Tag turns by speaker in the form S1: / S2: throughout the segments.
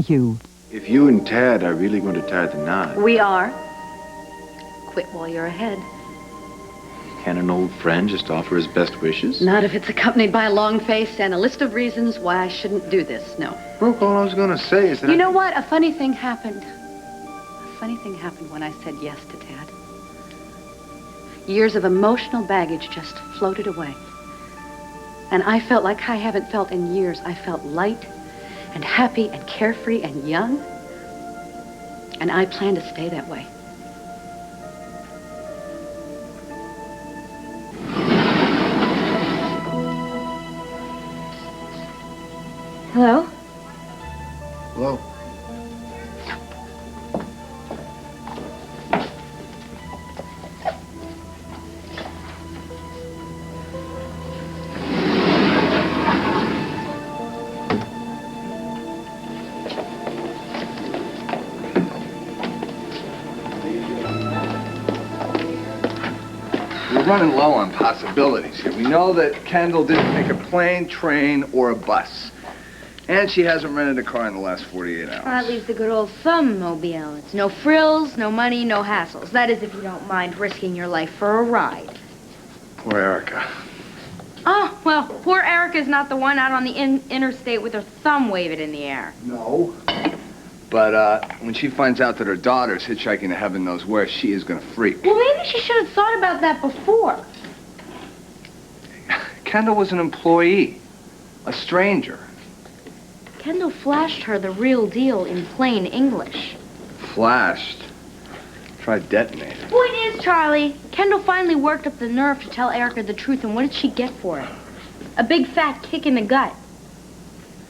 S1: Hugh.
S2: If you and Tad are really going to tie the knot,
S3: We are. Quit while you're ahead.
S2: can an old friend just offer his best wishes?
S3: Not if it's accompanied by a long face and a list of reasons why I shouldn't do this, no.
S2: Brooke, all I was going to say is that
S3: You know what? A funny thing happened. A funny thing happened when I said yes to Tad. Years of emotional baggage just floated away. And I felt like I haven't felt in years. I felt light and happy and carefree and young. And I plan to stay that way.
S4: Hello?
S2: Hello.
S5: We're running low on possibilities here. We know that Kendall didn't take a plane, train, or a bus. And she hasn't rented a car in the last 48 hours.
S4: That leaves the good old thumb-mobile. It's no frills, no money, no hassles. That is if you don't mind risking your life for a ride.
S5: Poor Erica.
S4: Oh, well, poor Erica's not the one out on the interstate with her thumb waving in the air.
S5: No. But when she finds out that her daughter's hitchhiking to heaven knows where, she is going to freak.
S4: Well, maybe she should have thought about that before.
S5: Kendall was an employee, a stranger.
S4: Kendall flashed her the real deal in plain English.
S5: Flashed. Try detonator.
S4: Point is, Charlie, Kendall finally worked up the nerve to tell Erica the truth, and what did she get for it? A big fat kick in the gut.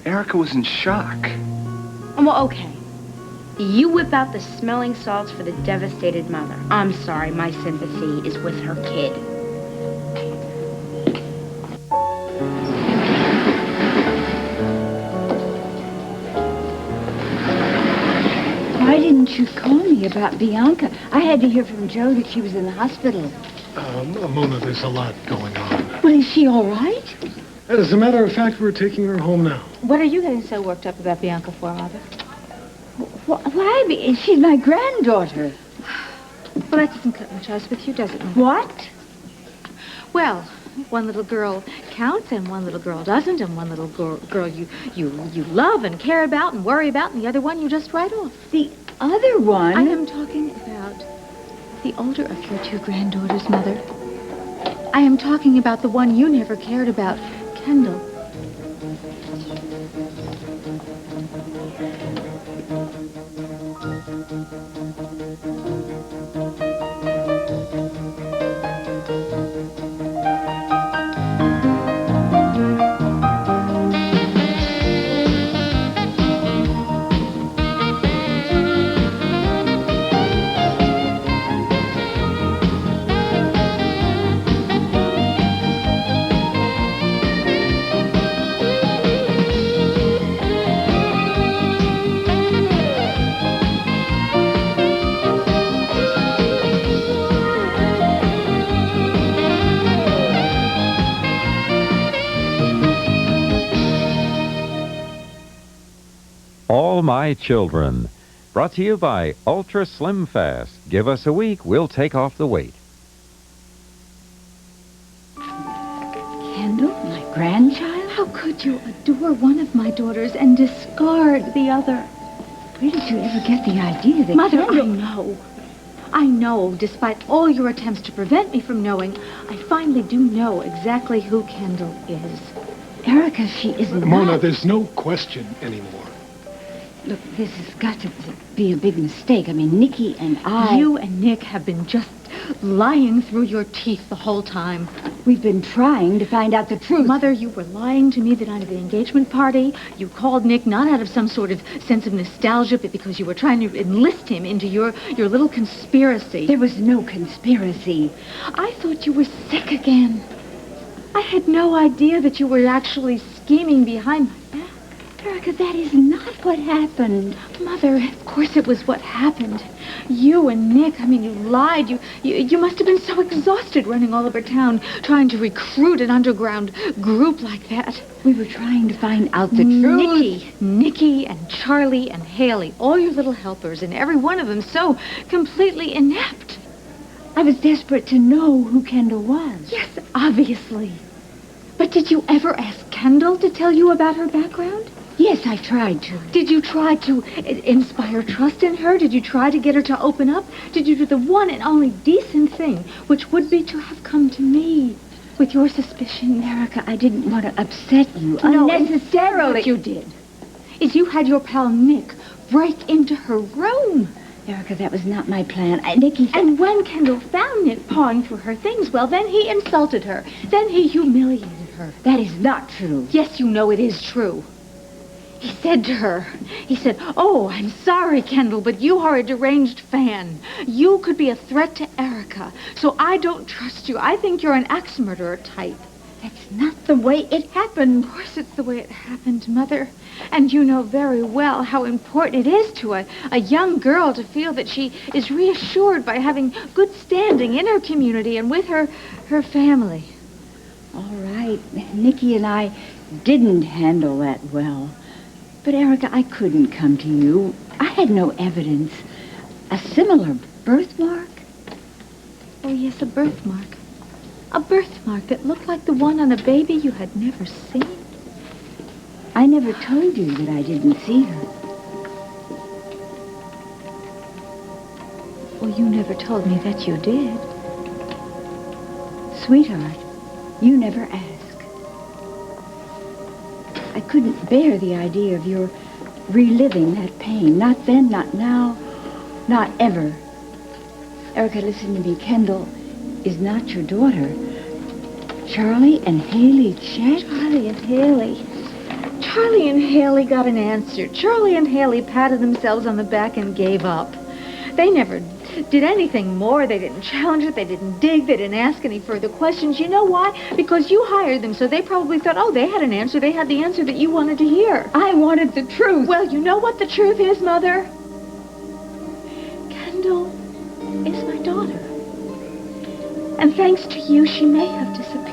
S5: Erica was in shock.
S4: Well, okay. You whip out the smelling salts for the devastated mother. I'm sorry, my sympathy is with her kid.
S6: Why didn't you call me about Bianca? I had to hear from Joe that she was in the hospital.
S7: Mona, there's a lot going on.
S6: Well, is she all right?
S7: As a matter of fact, we're taking her home now.
S8: What are you getting so worked up about Bianca for, Mother?
S6: Why? She's my granddaughter.
S8: Well, that doesn't cut much ice with you, does it, Mother?
S6: What?
S8: Well, one little girl counts, and one little girl doesn't, and one little girl you love and care about and worry about, and the other one you just write off.
S6: The other one?
S8: I am talking about the older of your two granddaughters, Mother. I am talking about the one you never cared about, Kendall.
S9: All My Children. Brought to you by Ultra Slim Fast. Give us a week, we'll take off the weight.
S6: Kendall, my grandchild?
S8: How could you adore one of my daughters and discard the other?
S6: Where did you ever get the idea that
S8: Mother,
S6: Kendall...
S8: I know, despite all your attempts to prevent me from knowing, I finally do know exactly who Kendall is.
S6: Erica, she isn't...
S7: Mona, there's no question anymore.
S6: Look, this has got to be a big mistake. I mean, Nikki and I...
S8: You and Nick have been just lying through your teeth the whole time.
S6: We've been trying to find out the truth.
S8: Mother, you were lying to me the night of the engagement party. You called Nick not out of some sort of sense of nostalgia, but because you were trying to enlist him into your little conspiracy.
S6: There was no conspiracy.
S8: I thought you were sick again. I had no idea that you were actually scheming behind my back.
S6: Erica, that is not what happened.
S8: Mother, of course it was what happened. You and Nick, I mean, you lied. You must have been so exhausted running all over town trying to recruit an underground group like that.
S6: We were trying to find out the truth.
S8: Nikki and Charlie and Haley, all your little helpers, and every one of them so completely inept.
S6: I was desperate to know who Kendall was.
S8: Yes, obviously. But did you ever ask Kendall to tell you about her background?
S6: Yes, I tried to.
S8: Did you try to inspire trust in her? Did you try to get her to open up? Did you do the one and only decent thing, which would be to have come to me with your suspicion?
S6: Erica, I didn't want to upset you
S8: No,
S6: unnecessarily.
S8: What you did is you had your pal Nick break into her room.
S6: Erica, that was not my plan. Nikki said...
S8: And when Kendall found Nick pawing through her things, well, then he insulted her. Then he humiliated her.
S6: That is not true.
S8: Yes, you know it is true. He said to her, "Oh, I'm sorry, Kendall, but you are a deranged fan. You could be a threat to Erica, so I don't trust you. I think you're an axe murderer type."
S6: That's not the way it happened.
S8: Of course it's the way it happened, Mother. And you know very well how important it is to a young girl to feel that she is reassured by having good standing in her community and with her family.
S6: All right. Nikki and I didn't handle that well. But, Erica, I couldn't come to you. I had no evidence. A similar birthmark?
S8: Oh, yes, a birthmark. A birthmark that looked like the one on a baby you had never seen.
S6: I never told you that I didn't see her.
S8: Well, you never told me that you did.
S6: Sweetheart, you never asked. I couldn't bear the idea of your reliving that pain. Not then, not now, not ever. Erica, listen to me. Kendall is not your daughter. Charlie and Haley Chet?
S8: Charlie and Haley. Charlie and Haley got an answer. Charlie and Haley patted themselves on the back and gave up. They never did anything more. They didn't challenge it. They didn't dig. They didn't ask any further questions. You know why? Because you hired them, so they probably thought, oh, they had an answer. They had the answer that you wanted to hear.
S6: I wanted the truth.
S8: Well, you know what the truth is, Mother? Kendall is my daughter. And thanks to you, she may have disappeared.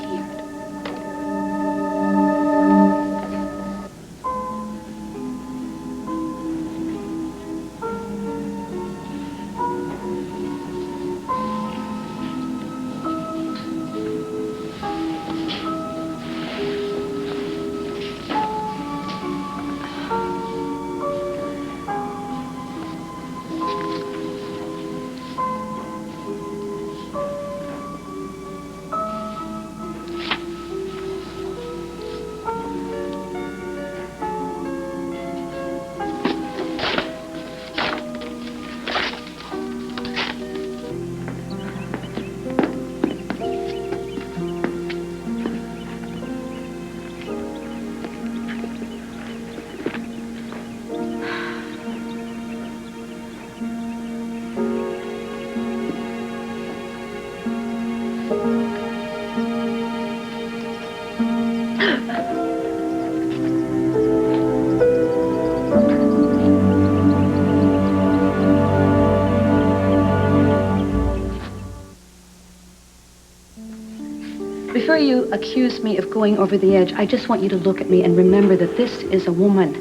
S3: Before you accuse me of going over the edge, I just want you to look at me and remember that this is a woman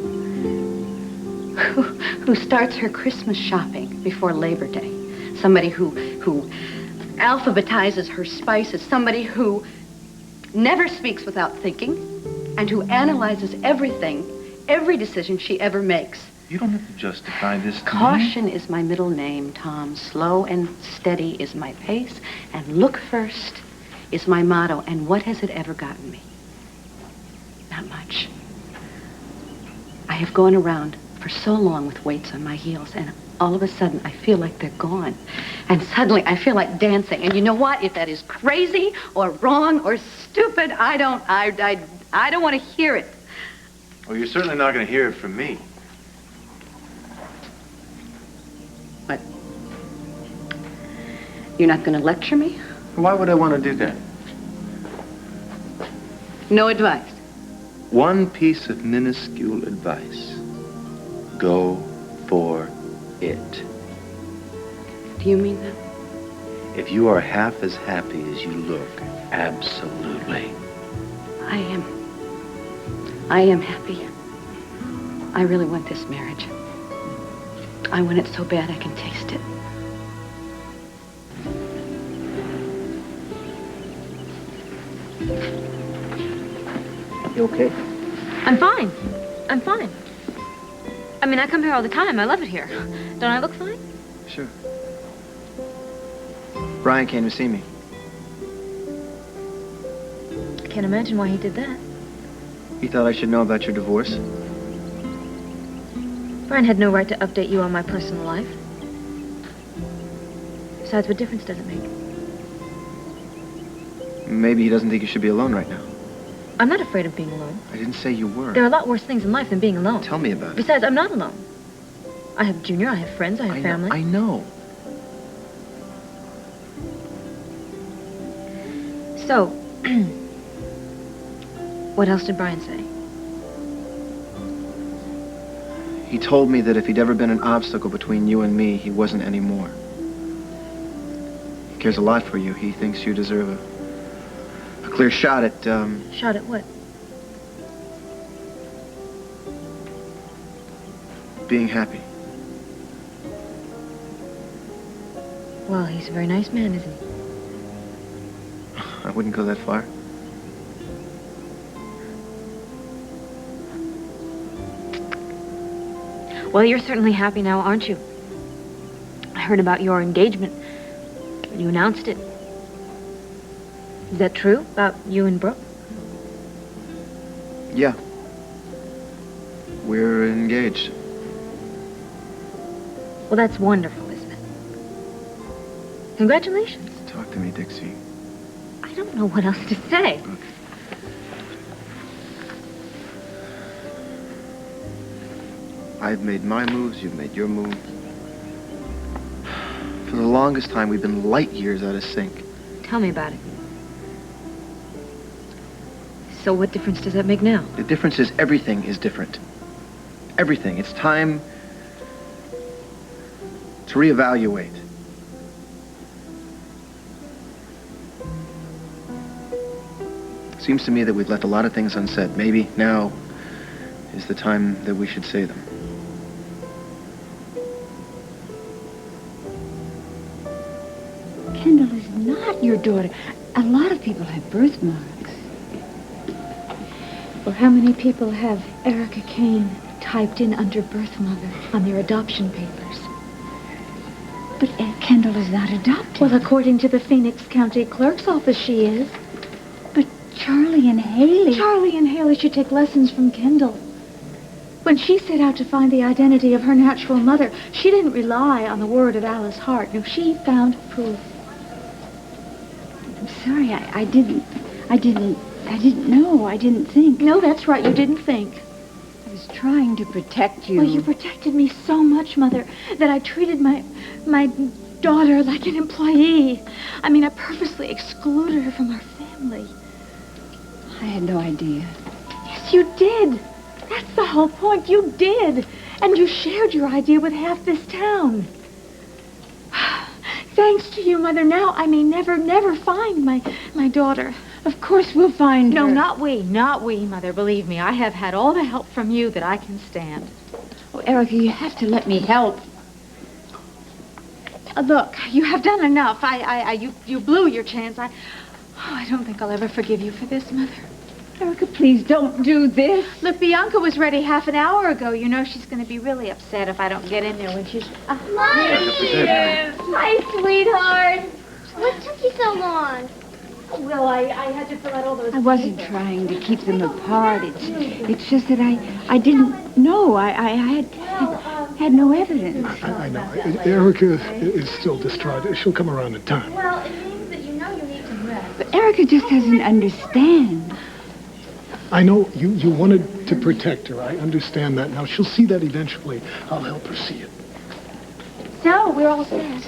S3: who starts her Christmas shopping before Labor Day. Somebody who alphabetizes her spices. Somebody who never speaks without thinking and who analyzes everything, every decision she ever makes.
S2: You don't have to justify this to me.
S3: Caution is my middle name, Tom. Slow and steady is my pace, and look first is my motto. And what has it ever gotten me? Not much. I have gone around for so long with weights on my heels, and all of a sudden I feel like they're gone. And suddenly I feel like dancing. And you know what? If that is crazy or wrong or stupid, I don't want to hear it.
S2: Well, you're certainly not going to hear it from me.
S3: But you're not going to lecture me?
S2: Why would I want to do that?
S3: No advice.
S2: one piece of minuscule advice. Go for it.
S3: Do you mean that?
S2: If you are half as happy as you look, absolutely.
S3: I am. I am happy. I really want this marriage. I want it so bad I can taste it.
S2: You okay?
S8: I'm fine. I'm fine. I mean, I come here all the time. I love it here. Don't I look fine?
S1: Sure. Brian came to see me.
S8: I can't imagine why he did that.
S1: He thought I should know about your divorce.
S8: Brian had no right to update you on my personal life. Besides, what difference does it make?
S1: Maybe he doesn't think you should be alone right now.
S8: I'm not afraid of being alone.
S1: I didn't say you were.
S8: There are a lot worse things in life than being alone.
S1: Tell me about it.
S8: Besides, I'm not alone. I have Junior, I have friends, I have family.
S1: I know.
S8: So, what else did Brian say?
S1: He told me that if he'd ever been an obstacle between you and me, he wasn't anymore. He cares a lot for you. He thinks you deserve a clear shot at,
S8: Shot at what?
S1: being happy.
S8: Well, he's a very nice man, isn't he?
S1: I wouldn't go that far.
S8: Well, you're certainly happy now, aren't you? I heard about your engagement when you announced it. Is that true about you and Brooke?
S1: Yeah. We're engaged.
S8: Well, that's wonderful, isn't it? Congratulations.
S1: Talk to me, Dixie.
S8: I don't know what else to say.
S1: Look. I've made my moves, you've made your moves. For the longest time, we've been light years out of sync.
S8: Tell me about it. So what difference does that make now?
S1: The difference is everything is different. Everything. It's time to reevaluate. Seems to me that we've left a lot of things unsaid. Maybe now is the time that we should say them.
S6: Kendall is not your daughter. A lot of people have birthmarks.
S8: Well, how many people have Erica Kane typed in under birth mother on their adoption papers?
S6: But Kendall is not adopted.
S8: Well, according to the Phoenix County Clerk's office, she is.
S6: But Charlie and Haley...
S8: Charlie and Haley should take lessons from Kendall. When she set out to find the identity of her natural mother, she didn't rely on the word of Alice Hart. No, she found proof.
S6: I'm sorry, I didn't know. I didn't think.
S8: No, that's right. You didn't think.
S6: I was trying to protect you.
S8: Well, you protected me so much, Mother, that I treated my daughter like an employee. I mean, I purposely excluded her from our family.
S6: I had no idea.
S8: Yes, you did. That's the whole point. You did. And you shared your idea with half this town. Thanks to you, Mother, now I may never find my daughter.
S6: Of course we'll find
S8: No,
S6: her.
S8: not we, Mother. Believe me, I have had all the help from you that I can stand.
S6: Oh, Erica, you have to let me help.
S8: Look, you have done enough. You blew your chance. I don't think I'll ever forgive you for this, Mother.
S6: Erica, please don't do this.
S8: Look, Bianca was ready half an hour ago. You know she's going to be really upset if I don't get in there when she's...
S10: Hi, sweetheart. What took you so long?
S8: Well, I had to fill out all those
S6: I wasn't
S8: papers.
S6: trying to keep them apart. It's just that I didn't know. I had no evidence.
S7: I know. Erica is still distraught. She'll come around in time.
S10: Well, it means that you know you need to rest.
S6: But Erica just doesn't understand.
S7: I know you wanted to protect her. I understand that. Now, she'll see that eventually. I'll help her see it.
S8: So, we're all set.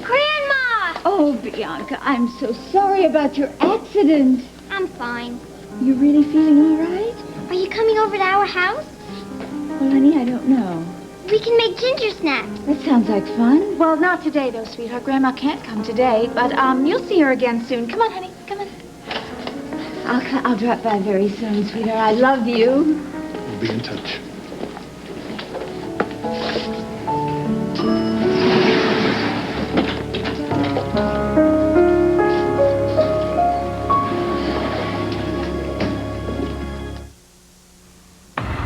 S10: Grandma!
S6: Oh, Bianca, I'm so sorry about your accident.
S10: I'm fine.
S6: You really feeling all right?
S10: Are you coming over to our house?
S6: Well, honey, I don't know.
S10: We can make ginger snaps.
S6: That sounds like fun.
S8: Well, not today, though, sweetheart. Grandma can't come today, but you'll see her again soon. Come on, honey. Come on.
S6: I'll drop by very soon, sweetheart. I love you.
S7: We'll be in touch.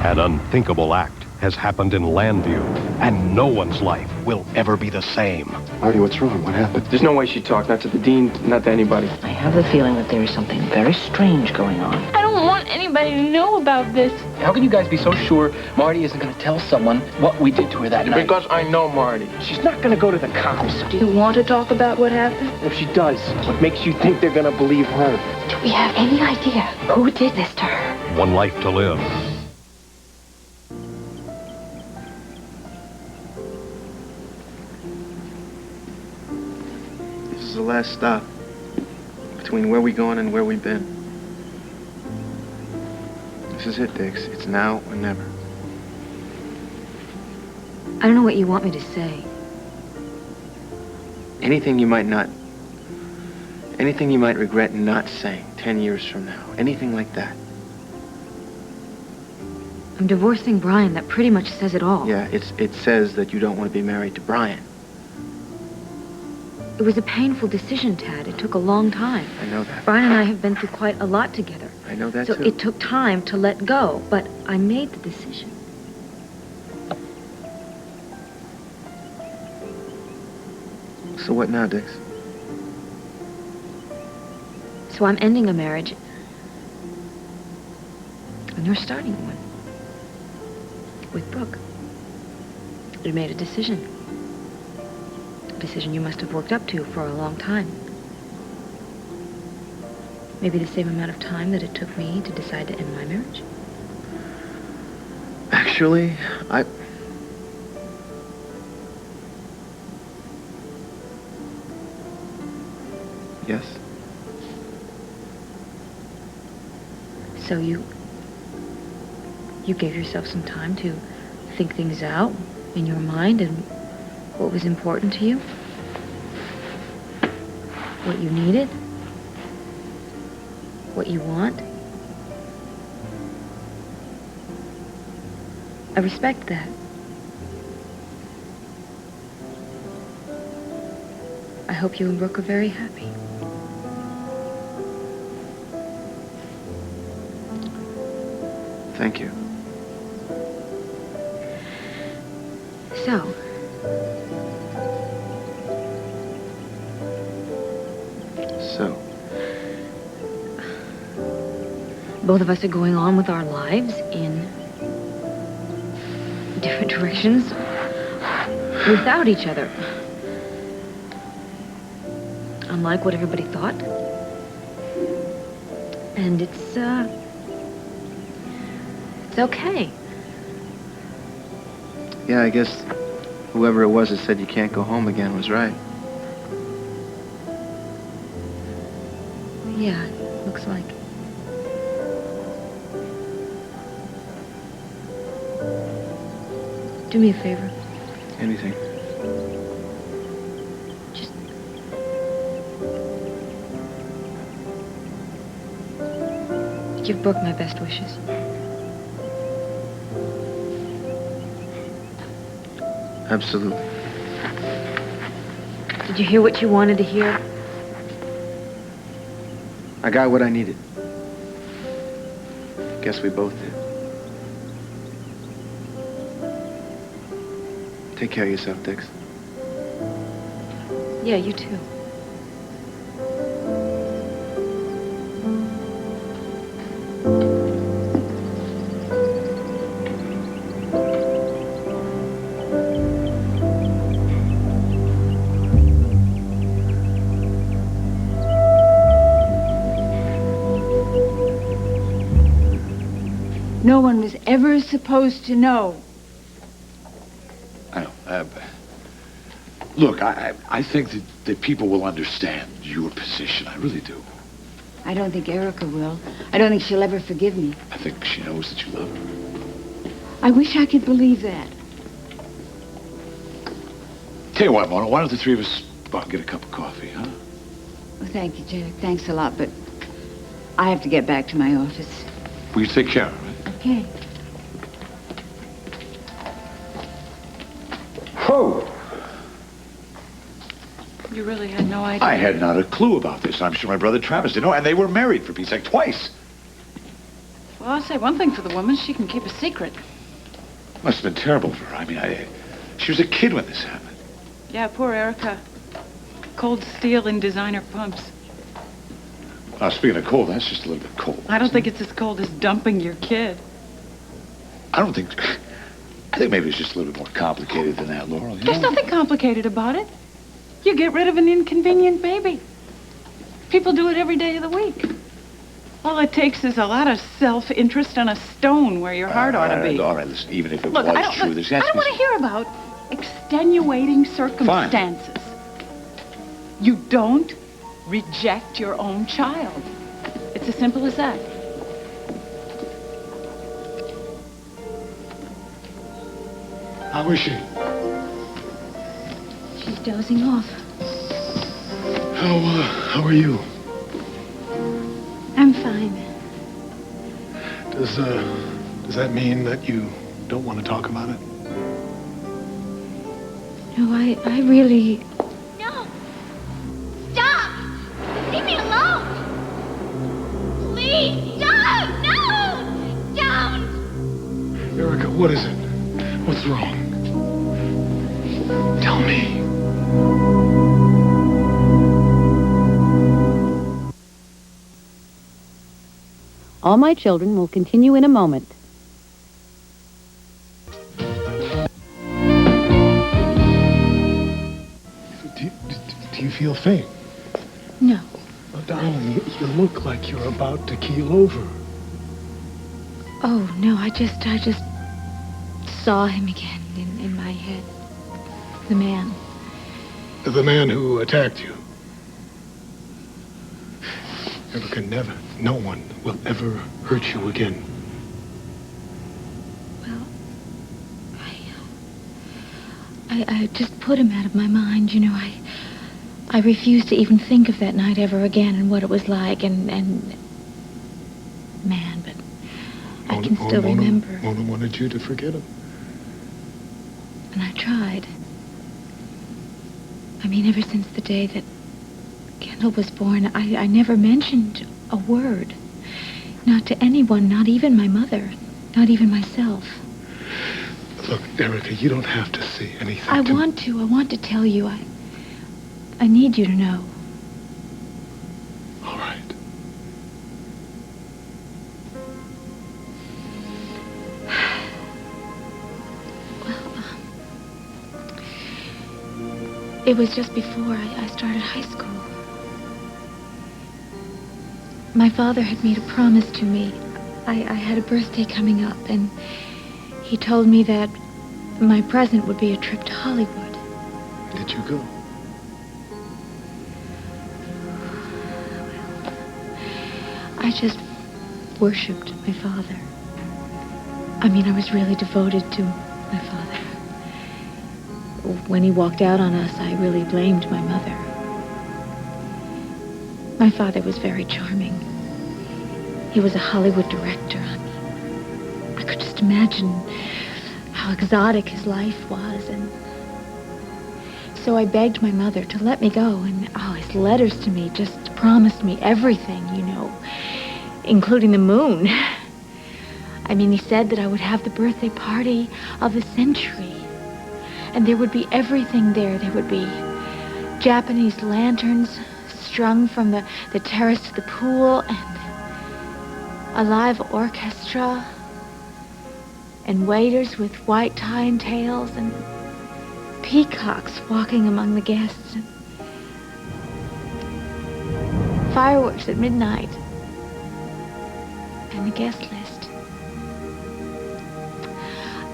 S11: An unthinkable act has happened in Landview, and no one's life will ever be the same.
S1: Marty, what's wrong? What happened?
S12: There's no way she'd talk, not to the dean, not to anybody.
S13: I have the feeling that there is something very strange going on.
S14: I don't want anybody to know about this.
S12: How can you guys be so sure Marty isn't going to tell someone what we did to her that night? Because I know Marty. She's not going to go to the cops.
S13: Do you want to talk about what happened?
S12: If she does, what makes you think they're going to believe her?
S8: Do we have any idea who did this to her?
S11: One life to live.
S1: This is the last stop between where we gone and where we've been. This is it, Dix. It's now or never.
S3: I don't know what you want me to say.
S1: Anything you might regret not saying 10 years from now. Anything like that.
S3: I'm divorcing Brian. That pretty much says it all.
S1: Yeah, it says that you don't want to be married to Brian.
S3: It was a painful decision, Tad. It took a long time.
S1: I know that.
S3: Brian and I have been through quite a lot together.
S1: I know that
S3: So
S1: too.
S3: it took time to let go, but I made the decision.
S1: So what now, Dix?
S3: So I'm ending a marriage, and you're starting one. With Brooke. You made a decision. A decision you must have worked up to for a long time. Maybe the same amount of time that it took me to decide to end my marriage.
S1: Actually, Yes.
S3: So you gave yourself some time to think things out in your mind and what was important to you, what you needed, what you want. I respect that. I hope you and Brooke are very happy.
S1: Thank you.
S3: So, both of us are going on with our lives in different directions without each other. Unlike what everybody thought. And it's okay.
S1: Yeah, I guess whoever it was that said you can't go home again was right.
S3: Yeah, looks like. Do me a favor.
S1: Anything.
S3: Give Brooke my best wishes.
S1: Absolutely.
S3: Did you hear what you wanted to hear?
S1: I got what I needed. Guess we both did. Take care of yourself, Dix.
S3: Yeah, you too.
S6: No one was ever supposed to know.
S15: I know. Look, I think that people will understand your position. I really do.
S6: I don't think Erica will. I don't think she'll ever forgive me.
S15: I think she knows that you love her.
S6: I wish I could believe that.
S15: Tell you what, Mona, why don't the three of us go out and get a cup of coffee, huh?
S6: Well, thank you, Jack. Thanks a lot, but I have to get back to my office.
S15: Will you take care of it?
S6: Okay.
S15: Oh!
S16: You really had no idea?
S15: I had not a clue about this. I'm sure my brother Travis didn't know, and they were married, for Pete's sake, twice.
S16: Well, I'll say one thing for the woman. She can keep a secret.
S15: Must have been terrible for her. I mean, she was a kid when this happened.
S16: Yeah, poor Erica. Cold steel in designer pumps.
S15: Speaking of cold, that's just a little bit cold.
S16: I don't think it's as cold as dumping your kid.
S15: I think maybe it's just a little bit more complicated than that, Laurel.
S16: There's nothing complicated about it. You get rid of an inconvenient baby. People do it every day of the week. All it takes is a lot of self-interest and a stone where your heart ought to be.
S15: All right, listen, even if it
S16: Look,
S15: was
S16: I
S15: true,
S16: don't want to hear about extenuating circumstances. You don't reject your own child. It's as simple as that.
S7: How is she?
S8: She's dozing off.
S7: How are you?
S8: I'm fine.
S7: Does that mean that you don't want to talk about it?
S8: No, I really...
S10: No! Stop! Leave me alone! Please, don't! No! Don't!
S7: Erica, what is it? What's wrong? Tell me.
S3: All My Children will continue in a moment.
S7: Do you feel faint?
S8: No.
S7: Oh, darling, you look like you're about to keel over.
S8: Oh, no, I just saw him again in my head. The man.
S7: The man who attacked you. Erica, no one will ever hurt you again.
S8: Well, I just put him out of my mind, you know. I refused to even think of that night ever again and what it was like and man, but I can still remember.
S7: Mona wanted you to forget him.
S8: And I tried. I mean, ever since the day that Kendall was born, I never mentioned a word. Not to anyone, not even my mother, not even myself.
S7: Look, Erica, you don't have to say anything.
S8: I want to tell you. I need you to know.
S7: All right.
S8: It was just before I started high school. My father had made a promise to me. I had a birthday coming up, and he told me that my present would be a trip to Hollywood.
S7: Did you go?
S8: I just worshipped my father. I mean, I was really devoted to my father. When he walked out on us, I really blamed my mother. My father was very charming. He was a Hollywood director. I could just imagine how exotic his life was, and so I begged my mother to let me go, and his letters to me just promised me everything, you know, including the moon. I mean, he said that I would have the birthday party of the century, and there would be everything there. There would be Japanese lanterns strung from the terrace to the pool, and a live orchestra, and waiters with white tie and tails, and peacocks walking among the guests, and fireworks at midnight, and the guest list.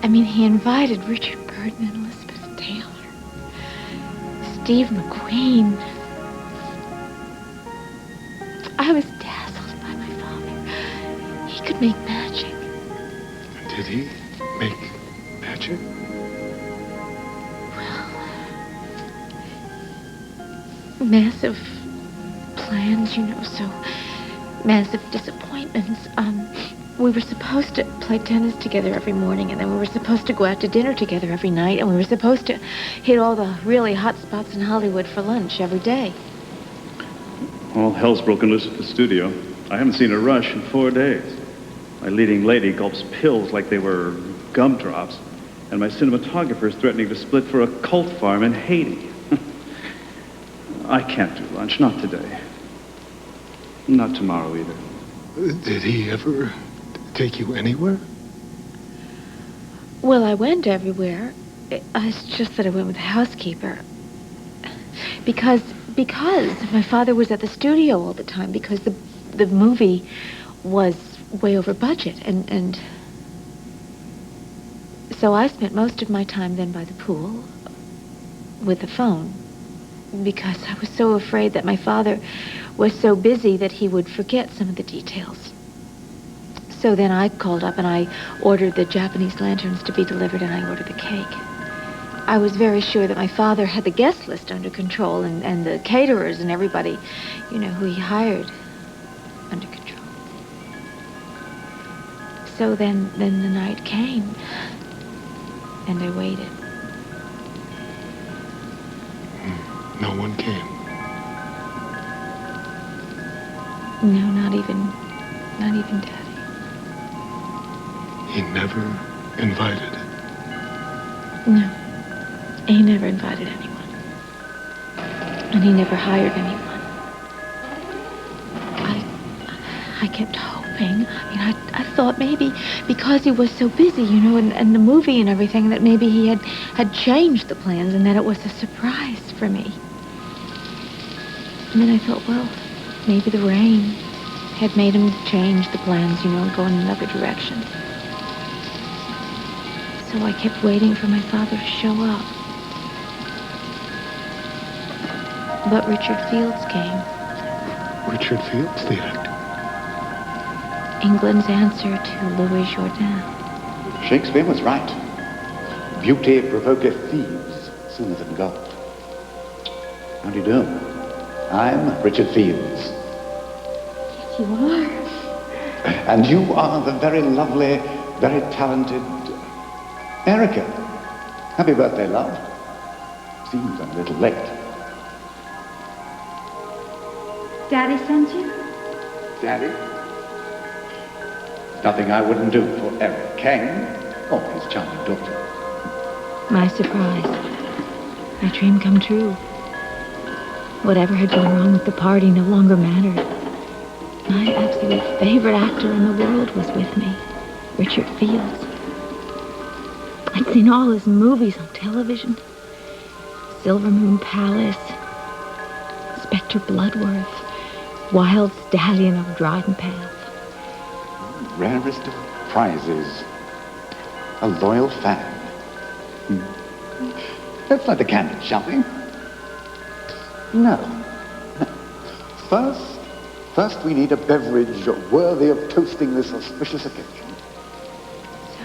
S8: I mean, he invited Richard Burton and Elizabeth Taylor, Steve McQueen. I was dazzled. make magic.
S7: Did he make magic?
S8: Massive plans, you know, so massive disappointments. We were supposed to play tennis together every morning, and then we were supposed to go out to dinner together every night, and we were supposed to hit all the really hot spots in Hollywood for lunch every day.
S17: All hell's broken loose at the studio. I haven't seen a rush in 4 days. My leading lady gulps pills like they were gumdrops, and my cinematographer's threatening to split for a cult farm in Haiti. I can't do lunch, not today. Not tomorrow either.
S7: Did he ever take you anywhere?
S8: Well, I went everywhere. It's just that I went with the housekeeper. Because my father was at the studio all the time, because the movie was way over budget, and so I spent most of my time then by the pool with the phone, because I was so afraid that my father was so busy that he would forget some of the details. So then I called up and I ordered the Japanese lanterns to be delivered, and I ordered the cake. I was very sure that my father had the guest list under control, and the caterers and everybody, you know, who he hired under control. So then the night came, and I waited.
S7: No one came.
S8: No, not even Daddy.
S7: He never invited.
S8: No, he never invited anyone, and he never hired anyone. I kept hoping. I mean, I thought maybe because he was so busy, you know, and the movie and everything, that maybe he had changed the plans and that it was a surprise for me. And then I thought, well, maybe the rain had made him change the plans, you know, and go in another direction. So I kept waiting for my father to show up. But Richard Fields came.
S7: Richard Fields, the actor?
S8: England's answer to Louis Jourdan.
S15: Shakespeare was right. Beauty provoketh thieves sooner than God. How do you do? I'm Richard Fields.
S8: Yes, you are.
S15: And you are the very lovely, very talented Erica. Happy birthday, love. Seems I'm a little late.
S6: Daddy sent you?
S15: Daddy? Nothing I wouldn't do for Eric Kane or his charming daughter.
S8: My surprise. My dream come true. Whatever had gone wrong with the party no longer mattered. My absolute favorite actor in the world was with me, Richard Fields. I'd seen all his movies on television. Silver Moon Palace, Spectre Bloodworth, Wild Stallion of Dryden Path.
S15: Rarest of prizes. A loyal fan. Let's light the candles, shall we? No. First we need a beverage worthy of toasting this auspicious occasion.
S8: So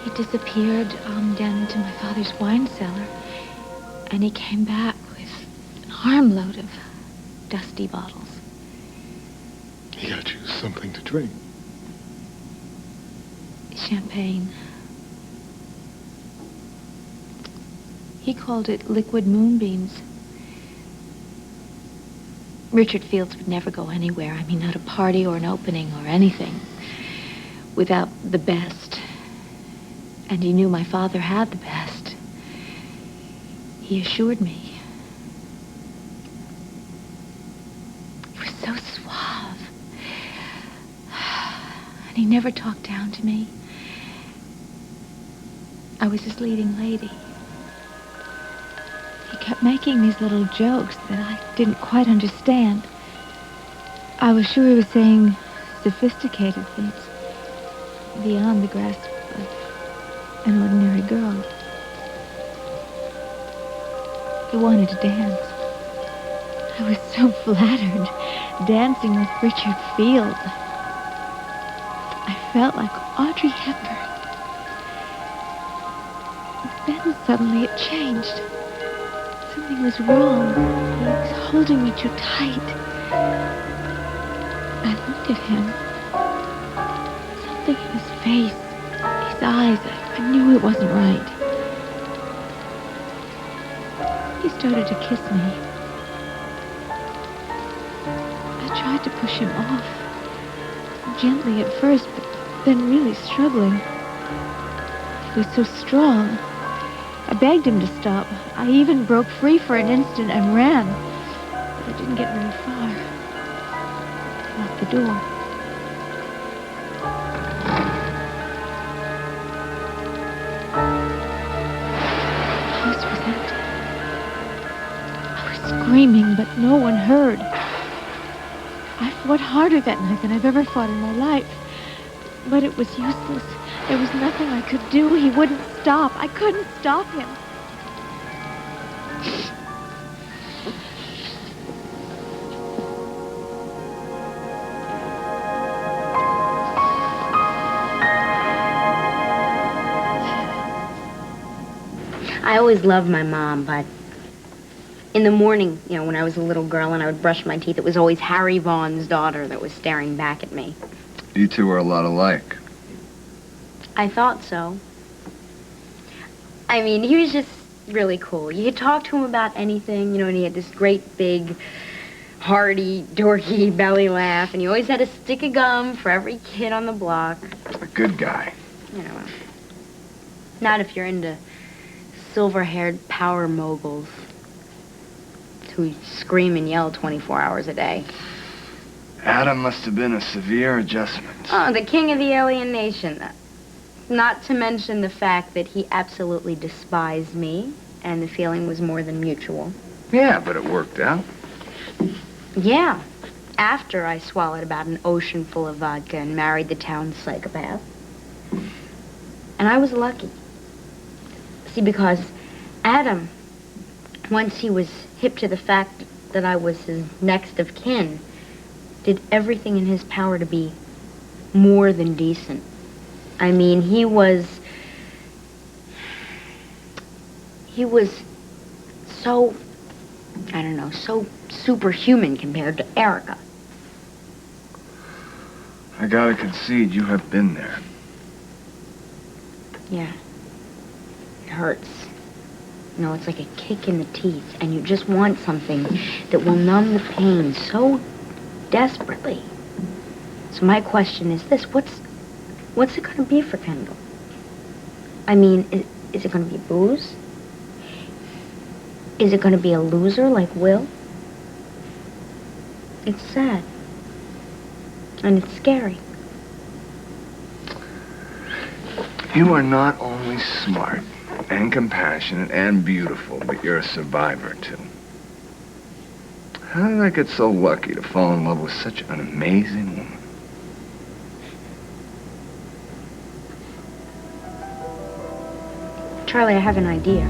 S8: he disappeared down into my father's wine cellar, and he came back with an armload of dusty bottles.
S7: He got you something to drink.
S8: Champagne. He called it liquid moonbeams. Richard Fields would never go anywhere. I mean, not a party or an opening or anything without the best. And he knew my father had the best. He assured me. He was so suave. And he never talked down to me. I was his leading lady. He kept making these little jokes that I didn't quite understand. I was sure he was saying sophisticated things beyond the grasp of an ordinary girl. He wanted to dance. I was so flattered, dancing with Richard Fields. felt like Audrey Hepburn. Then suddenly it changed. Something was wrong. He was holding me too tight. I looked at him. Something in his face, his eyes, I knew it wasn't right. He started to kiss me. I tried to push him off. Gently at first, but then really struggling. He was so strong. I begged him to stop. I even broke free for an instant and ran. But I didn't get very far. I locked the door. The house was empty. I was screaming, but no one heard. I fought harder that night than I've ever fought in my life. But it was useless. There was nothing I could do. He wouldn't stop. I couldn't stop him.
S4: I always loved my mom, but in the morning, when I was a little girl and I would brush my teeth, it was always Harry Vaughn's daughter that was staring back at me.
S5: You two are a lot alike.
S4: I thought so. I mean, he was just really cool. You could talk to him about anything, and he had this great big, hearty, dorky belly laugh, and he always had a stick of gum for every kid on the block.
S5: A good guy.
S4: Not if you're into silver-haired power moguls who scream and yell 24 hours a day.
S5: Adam must have been a severe adjustment.
S4: Oh, the king of the alien nation. Not to mention the fact that he absolutely despised me, and the feeling was more than mutual.
S5: Yeah, but it worked out.
S4: Yeah, after I swallowed about an ocean full of vodka and married the town psychopath. And I was lucky. See, because Adam, once he was hip to the fact that I was his next of kin, did everything in his power to be more than decent. I mean, he was so, I don't know, so superhuman compared to Erica.
S5: I gotta concede, you have been there.
S4: Yeah. It hurts. It's like a kick in the teeth, and you just want something that will numb the pain so desperately. So my question is this: what's it going to be for Kendall? I mean, is it going to be booze? Is it going to be a loser like Will? It's sad. And it's scary.
S5: You are not only smart and compassionate and beautiful, but you're a survivor, too. How did I get so lucky to fall in love with such an amazing woman?
S4: Charlie, I have an idea.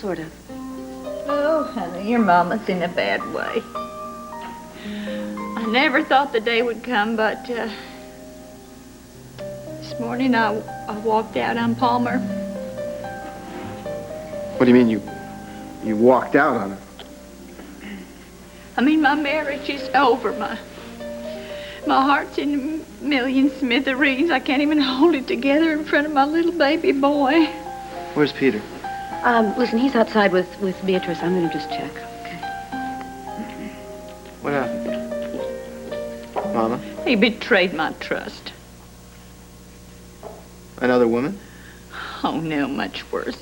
S8: Sort of. Oh, honey, your mama's in a bad way. I never thought the day would come, but this morning I walked out on Palmer.
S1: What do you mean you walked out on her?
S8: I mean, my marriage is over. My heart's in a million smithereens. I can't even hold it together in front of my little baby boy.
S1: Where's Peter?
S3: Listen, he's outside with Beatrice. I'm going to just check.
S1: What happened? Mama?
S8: He
S16: He betrayed my trust.
S1: Another woman?
S16: Oh, no, much worse.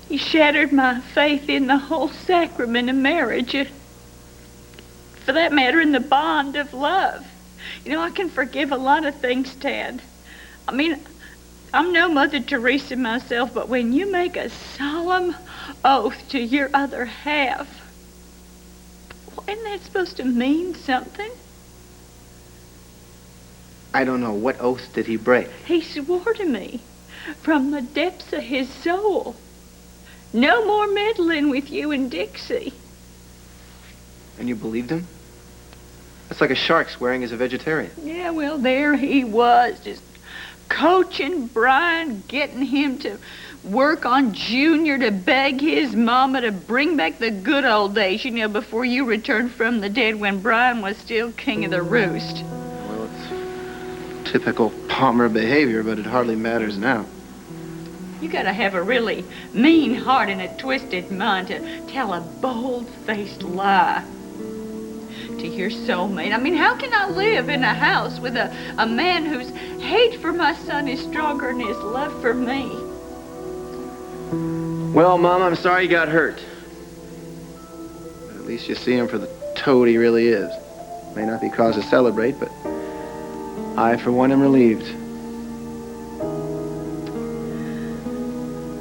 S16: He shattered my faith in the whole sacrament of marriage. For that matter, in the bond of love. You know, I can forgive a lot of things, Tad. I mean, I'm no Mother Teresa myself, but when you make a solemn oath to your other half, well, isn't that supposed to mean something?
S1: I don't know. What oath did he break?
S16: He swore to me from the depths of his soul, no more meddling with you and Dixie.
S1: And you believed him? That's like a shark swearing as a vegetarian.
S16: Yeah, well, there he was, just coaching Brian, getting him to work on Junior to beg his mama to bring back the good old days, you know, before you returned from the dead when Brian was still king of the roost.
S1: Well, it's typical Palmer behavior, but it hardly matters now.
S16: You gotta have a really mean heart and a twisted mind to tell a bold-faced lie to your soulmate. I mean, how can I live in a house with a man whose hate for my son is stronger than his love for me?
S1: Well, Mom, I'm sorry you got hurt. But at least you see him for the toad he really is. May not be cause to celebrate, but I, for one, am relieved.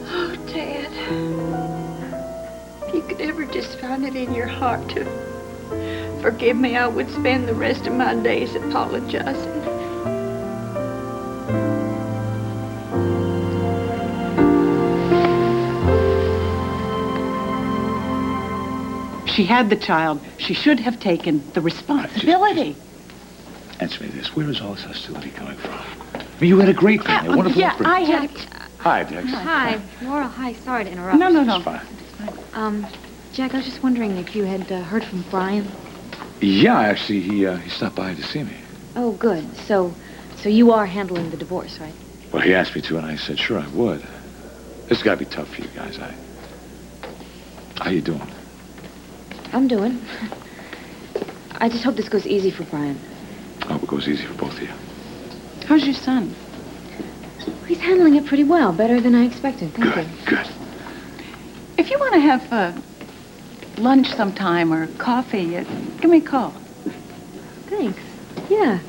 S16: Oh, Dad. If you could ever just find it in your heart to forgive me, I would spend the rest of my days apologizing. She had the child. She should have taken the responsibility.
S15: Answer me this. Where is all this hostility coming from? I mean, you had a great family, a wonderful
S16: Yeah,
S15: upbringing.
S16: I had...
S15: Hi, Dex.
S4: Hi, Laura. Hi. Sorry to interrupt.
S16: No.
S15: It's fine.
S4: Jack, I was just wondering if you had heard from Brian.
S15: Yeah, actually, he stopped by to see me.
S4: Oh, good. So you are handling the divorce, right?
S15: Well, he asked me to, and I said, sure, I would. This has got to be tough for you guys. How you doing?
S4: I'm doing. I just hope this goes easy for Brian.
S15: I hope it goes easy for both of you.
S16: How's your son?
S4: He's handling it pretty well, better than I expected. Thank you.
S15: Good.
S16: If you want to have lunch sometime or coffee, give me a call.
S4: Thanks. Yeah,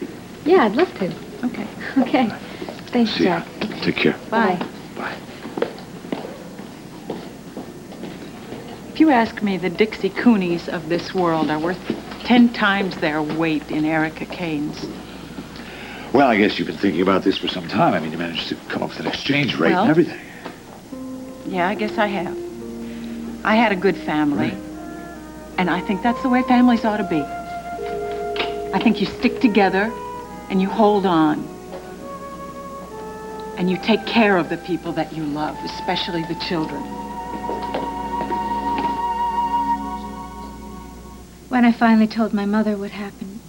S4: I'd love to.
S16: Okay.
S4: Okay. Thanks,
S15: See ya.
S4: Jack.
S15: Take care.
S16: Bye.
S15: Bye.
S16: If you ask me, the Dixie Coonies of this world are worth 10 times their weight in Erica Kane's.
S15: Well, I guess you've been thinking about this for some time. I mean, you managed to come up with an exchange rate
S16: Well,
S15: and everything.
S16: Yeah, I guess I have. I had a good family. And I think that's the way families ought to be. I think you stick together and you hold on. And you take care of the people that you love, especially the children.
S8: When I finally told my mother what happened,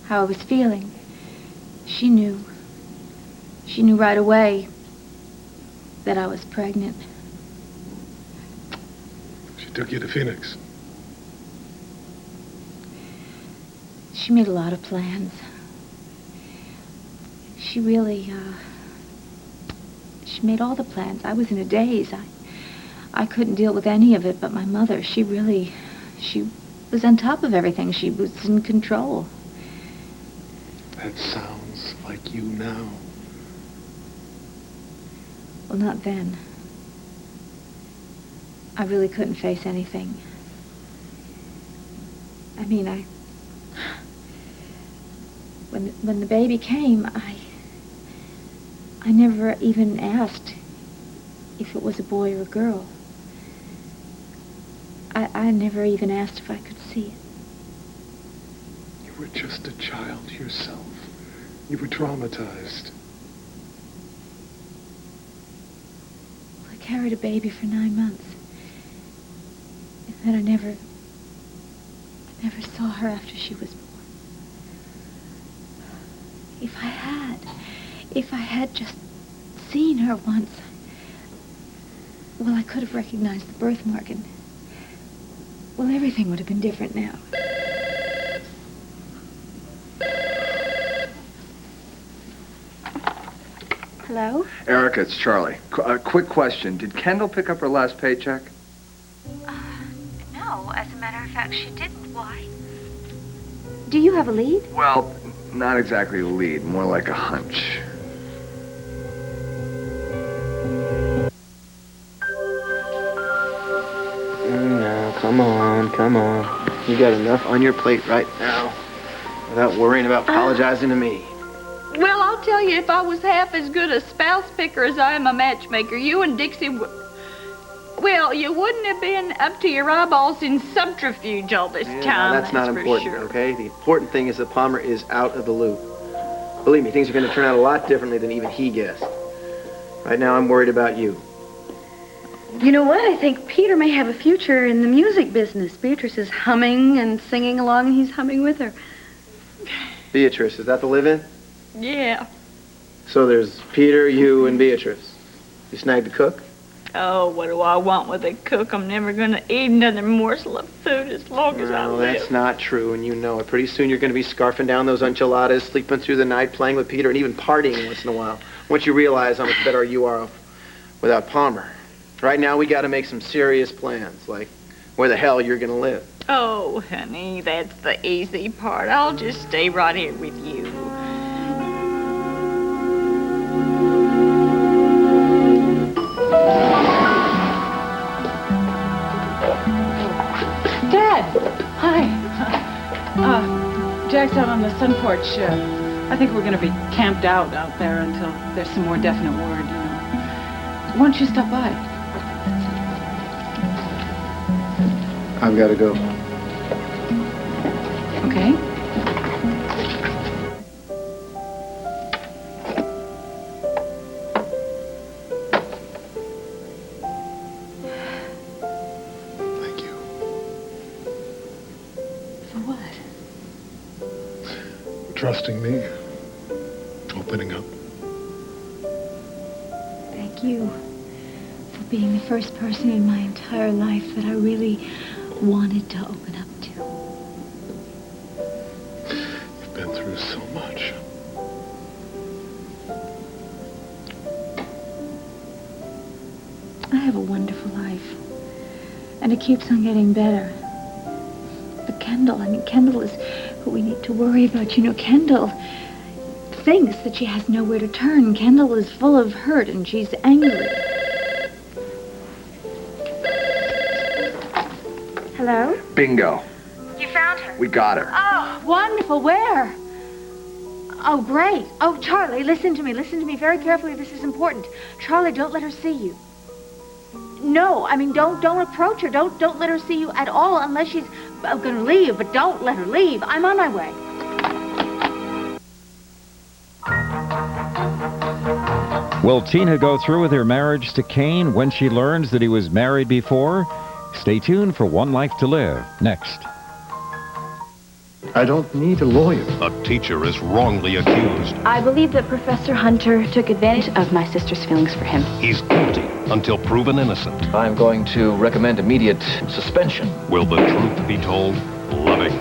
S8: how I was feeling, she knew. She knew right away that I was pregnant.
S7: She took you to Phoenix.
S8: She made a lot of plans. She really, she made all the plans. I was in a daze. I couldn't deal with any of it, but my mother, she was on top of everything. She was in control.
S7: That sounds like you now.
S8: Well, not then. I really couldn't face anything. I mean, when the baby came, I never even asked if it was a boy or a girl. I never even asked if I could see it.
S7: You were just a child yourself. You were traumatized.
S8: I carried a baby for 9 months. And then I never saw her after she was born. If I had just seen her once, well, I could have recognized the birthmark, and well, everything would have been different now.
S4: Hello?
S5: Erica, it's Charlie. Quick question. Did Kendall pick up her last paycheck?
S4: No, as a matter of fact, she didn't. Why? Do you have a lead?
S5: Well, not exactly a lead, more like a hunch.
S1: No, come on. You got enough on your plate right now without worrying about apologizing to me.
S14: Well, I'll tell you, if I was half as good a spouse picker as I am a matchmaker, you and Dixie well, you wouldn't have been up to your eyeballs in subterfuge all this time.
S1: Now, that's not important, okay? The important thing is that Palmer is out of the loop. Believe me, things are going to turn out a lot differently than even he guessed. Right now, I'm worried about you.
S3: You know what? I think Peter may have a future in the music business. Beatrice is humming and singing along, and he's humming with her.
S1: Beatrice, is that the live-in?
S14: Yeah.
S1: So there's Peter, you, and Beatrice. You snagged the cook?
S14: Oh, what do I want with a cook? I'm never going to eat another morsel of food as long as I
S1: No,
S14: live.
S1: that's not true, and you know it. Pretty soon you're going to be scarfing down those enchiladas, sleeping through the night, playing with Peter, and even partying once in a while. Once you realize how much better you are off without Palmer. Right now, we got to make some serious plans, like where the hell you're going to live.
S14: Oh, honey, that's the easy part. I'll just stay right here with you.
S16: Dad! Hi. Jack's out on the sun porch. I think we're going to be camped out there until there's some more definite word, you know. Why don't you stop by?
S1: I've got to go.
S16: Okay.
S7: Thank you.
S3: For what?
S7: Trusting me. Opening up.
S6: Thank you for being the first person in my entire life that I really wanted to open up to.
S7: You've been through so much.
S6: I have a wonderful life. And it keeps on getting better. But Kendall is who we need to worry about. You know, Kendall thinks that she has nowhere to turn. Kendall is full of hurt and she's angry. Hello?
S5: Bingo.
S4: You found her?
S5: We got her.
S8: Oh, wonderful. Where? Oh, great. Oh, Charlie, listen to me. Listen to me very carefully. This is important. Charlie, don't let her see you. No, I mean, don't approach her. Don't let her see you at all unless she's going to leave. But don't let her leave. I'm on my way.
S9: Will Tina go through with her marriage to Kane when she learns that he was married before? Stay tuned for One Life to Live, next.
S17: I don't need a lawyer.
S11: A teacher is wrongly accused.
S13: I believe that Professor Hunter took advantage of my sister's feelings for him.
S11: He's guilty until proven innocent.
S12: I'm going to recommend immediate suspension.
S11: Will the truth be told? Loving.